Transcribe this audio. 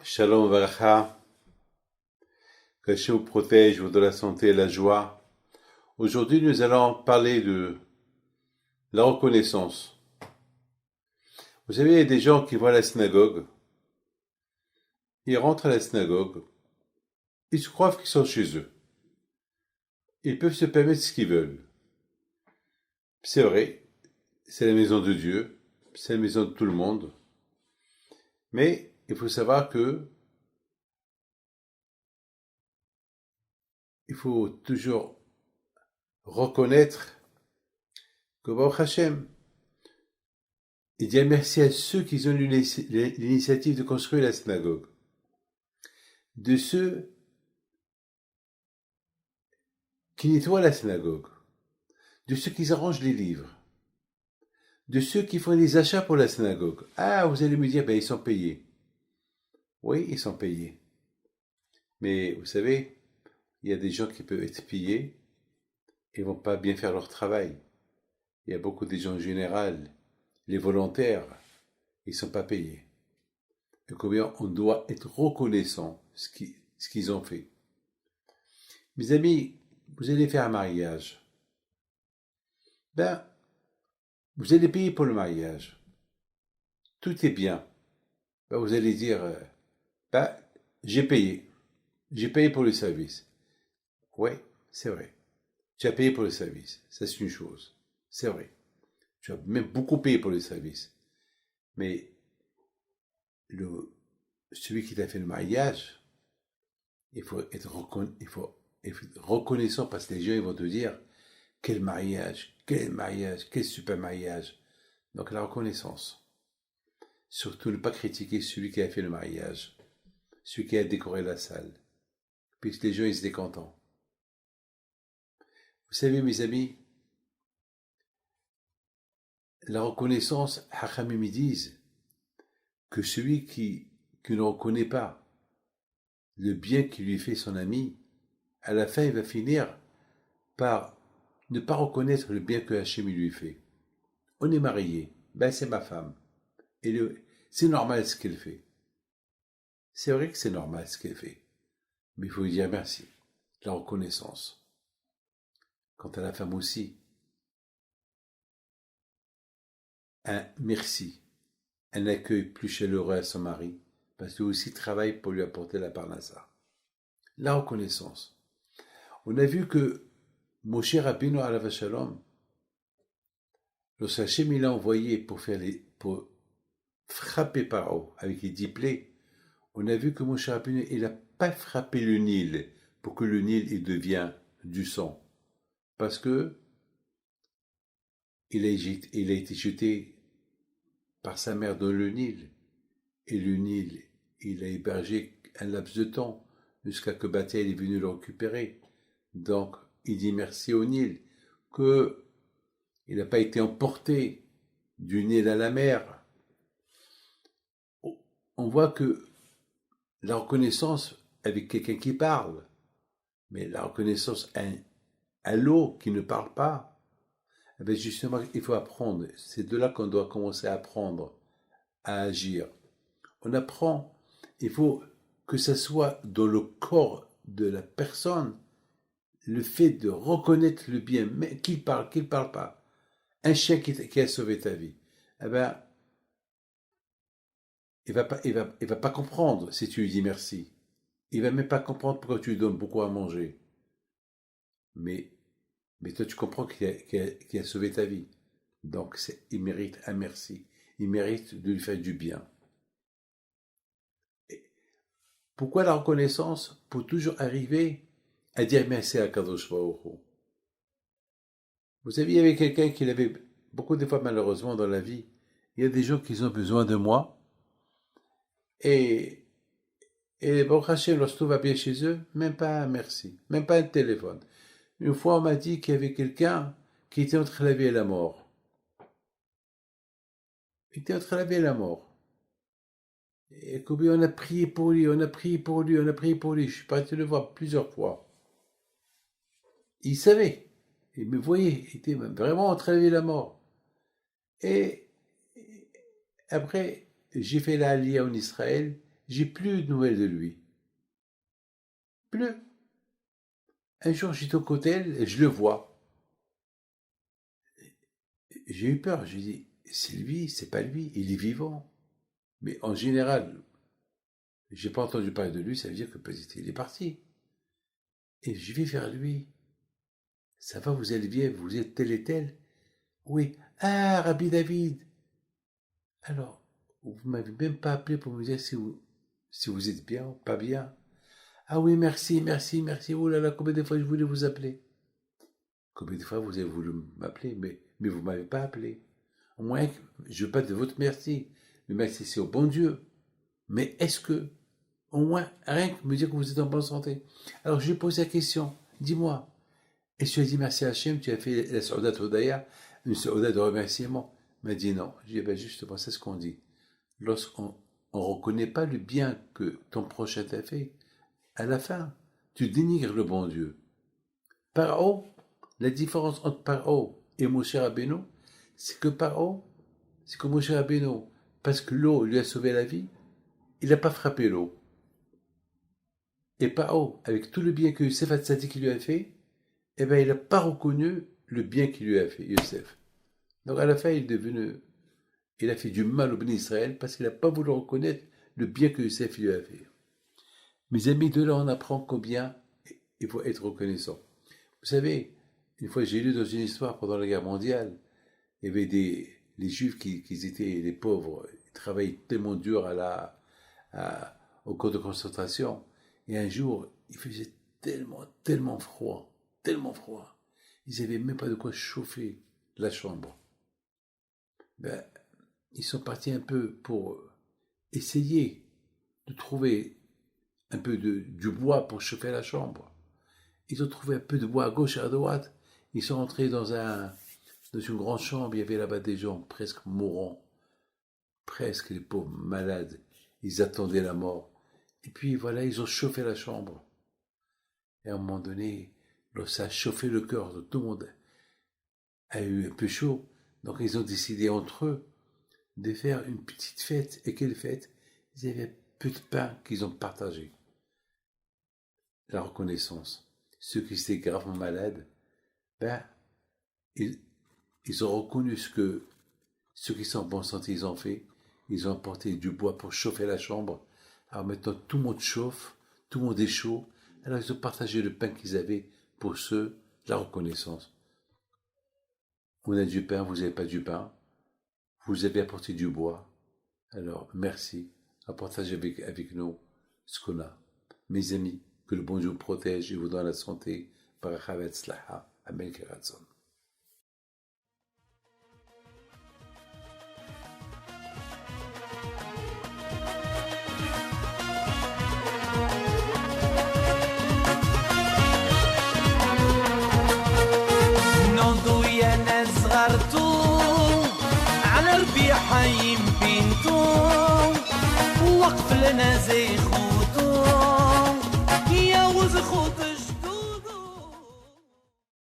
Shalom Varacha, que Hachem vous protège, vous donne la santé et la joie. Aujourd'hui, nous allons parler de la reconnaissance. Vous savez, il y a des gens qui vont à la synagogue, ils rentrent à la synagogue, ils se croient qu'ils sont chez eux. Ils peuvent se permettre ce qu'ils veulent. C'est vrai, c'est la maison de Dieu, c'est la maison de tout le monde. Mais il faut savoir que il faut toujours reconnaître que Baruch Hashem, et dire merci à ceux qui ont eu l'initiative de construire la synagogue, de ceux qui nettoient la synagogue, de ceux qui arrangent les livres, de ceux qui font les achats pour la synagogue. Ah, vous allez me dire, ben ils sont payés. Oui, ils sont payés. Mais vous savez, il y a des gens qui peuvent être payés et vont pas bien faire leur travail. Il y a beaucoup de gens en général, les volontaires, ils sont pas payés. Et combien on doit être reconnaissant ce qu'ils ont fait. Mes amis, vous allez faire un mariage. Ben, vous allez payer pour le mariage. Tout est bien. Ben, vous allez dire, ben, j'ai payé. J'ai payé pour le service. Oui, c'est vrai. Tu as payé pour le service. Ça, c'est une chose. C'est vrai. Tu as même beaucoup payé pour le service. Mais celui qui t'a fait le mariage, il faut être reconnaissant parce que les gens ils vont te dire quel mariage, quel super mariage. Donc la reconnaissance. Surtout ne pas critiquer celui qui a fait le mariage, celui qui a décoré la salle, puisque les gens ils étaient contents. Vous savez mes amis, la reconnaissance, Hachamim disent que celui qui ne reconnaît pas le bien qui lui fait son ami, à la fin il va finir par ne pas reconnaître le bien que Hachem lui fait. On est marié, ben c'est ma femme. Et c'est normal ce qu'elle fait. C'est vrai que c'est normal ce qu'elle fait. Mais il faut lui dire merci. La reconnaissance. Quant à la femme aussi, un merci. Un accueil plus chaleureux à son mari, parce qu'il aussi travaille pour lui apporter la parnassa. La reconnaissance. On a vu que Moshe Rabbeinu alav shalom, lorsque Hachem l'a envoyé pour frapper Paro avec les 10 plaies, on a vu que Moshe Rabbeinu, il n'a pas frappé le Nil pour que le Nil il devienne du sang. Parce que il a été jeté par sa mère dans le Nil. Et le Nil, il a hébergé un laps de temps jusqu'à que Bataille est venu le récupérer. Donc, il dit merci au Nil, qu'il n'a pas été emporté du Nil à la mer. On voit que la reconnaissance avec quelqu'un qui parle, mais la reconnaissance à l'eau qui ne parle pas, eh bien justement, il faut apprendre. C'est de là qu'on doit commencer à apprendre à agir. On apprend, il faut que ça soit dans le corps de la personne, le fait de reconnaître le bien, mais qu'il parle pas. Un chien qui a sauvé ta vie, eh ben, il va pas comprendre si tu lui dis merci. Il va même pas comprendre pourquoi tu lui donnes beaucoup à manger. Mais toi, tu comprends qu'il a sauvé ta vie. Donc, il mérite un merci. Il mérite de lui faire du bien. Pourquoi la reconnaissance? Pour toujours arriver à dire merci à Kadosh Baruch Hu. Vous savez, il y avait quelqu'un qui l'avait beaucoup de fois malheureusement dans la vie. Il y a des gens qui ont besoin de moi. Et Baruch Hashem, lorsque tout va bien chez eux, même pas un merci, même pas un téléphone. Une fois, on m'a dit qu'il y avait quelqu'un qui était entre la vie et la mort. Il était entre la vie et la mort. Et combien on a prié pour lui, on a prié pour lui, on a prié pour lui. Je suis parti le voir plusieurs fois. Il savait. Il me voyait. Il était vraiment entre la vie et la mort. Et après, j'ai fait la Aliyah en Israël J'ai plus de nouvelles de lui. Plus. Un jour, j'étais au cotel et je le vois. J'ai eu peur. J'ai dit, c'est lui, c'est pas lui, il est vivant. Mais en général, j'ai pas entendu parler de lui, ça veut dire que peut-être il est parti. Et je vais vers lui. Ça va, vous allez bien, vous êtes tel et tel? Oui. Ah, Rabbi David. Alors, vous m'avez même pas appelé pour me dire si vous êtes bien ou pas bien. Ah oui, merci, merci, merci. Oh là là, combien de fois je voulais vous appeler? Combien de fois vous avez voulu m'appeler, mais vous m'avez pas appelé. Au moins, je veux pas de votre merci. Le merci, c'est au bon Dieu. Mais est-ce que, au moins, rien que me dire que vous êtes en bonne santé? Alors, je lui ai posé la question. Dis-moi, est-ce que tu as dit merci à Hachem, tu as fait la Saoudat Hodaya, une Saoudat de remerciement? Il m'a dit non. Je lui ai dit, ben justement, c'est ce qu'on dit. Lorsqu'on ne reconnaît pas le bien que ton prochain t'a fait, à la fin, tu dénigres le bon Dieu. Paro, la différence entre Paro et Moshe Rabbeinu, c'est que Paro, c'est que Moshe Rabbeinu, parce que l'eau lui a sauvé la vie, il n'a pas frappé l'eau. Et Paro, avec tout le bien que Youssef Hatzadik lui a fait, eh ben, il n'a pas reconnu le bien qu'il lui a fait, Youssef. Donc à la fin, il a fait du mal au béni Israël parce qu'il n'a pas voulu reconnaître le bien que Youssef lui a fait. Mes amis, de là, on apprend combien il faut être reconnaissant. Vous savez, une fois, j'ai lu dans une histoire pendant la guerre mondiale, il y avait les Juifs qui étaient les pauvres, ils travaillaient tellement dur au camp de concentration. Et un jour, il faisait tellement froid. Ils n'avaient même pas de quoi chauffer la chambre. Ben, ils sont partis un peu pour essayer de trouver un peu du bois pour chauffer la chambre. Ils ont trouvé un peu de bois à gauche et à droite. Ils sont entrés dans une grande chambre. Il y avait là-bas des gens presque mourants. Presque les pauvres malades. Ils attendaient la mort. Et puis voilà, ils ont chauffé la chambre. Et à un moment donné, ça a chauffé le cœur de tout le monde. A eu un peu chaud. Donc ils ont décidé entre eux de faire une petite fête. Et quelle fête? Ils avaient un peu de pain qu'ils ont partagé. La reconnaissance. Ceux qui étaient gravement malades, ben, ils ont reconnu ce que ceux qui sont en bonne santé, ils ont fait. Ils ont apporté du bois pour chauffer la chambre. Alors maintenant, tout le monde chauffe, tout le monde est chaud. Alors ils ont partagé le pain qu'ils avaient pour ceux, la reconnaissance. On a du pain, vous n'avez pas du pain. Vous avez apporté du bois. Alors, merci à partager avec nous ce qu'on a. Mes amis, que le bon Dieu vous protège et vous donne la santé. Baracha v'atzlacha. Amen keratzon. على ربيع يمكنتو وقف لنا زي خوتو يا وز خوتو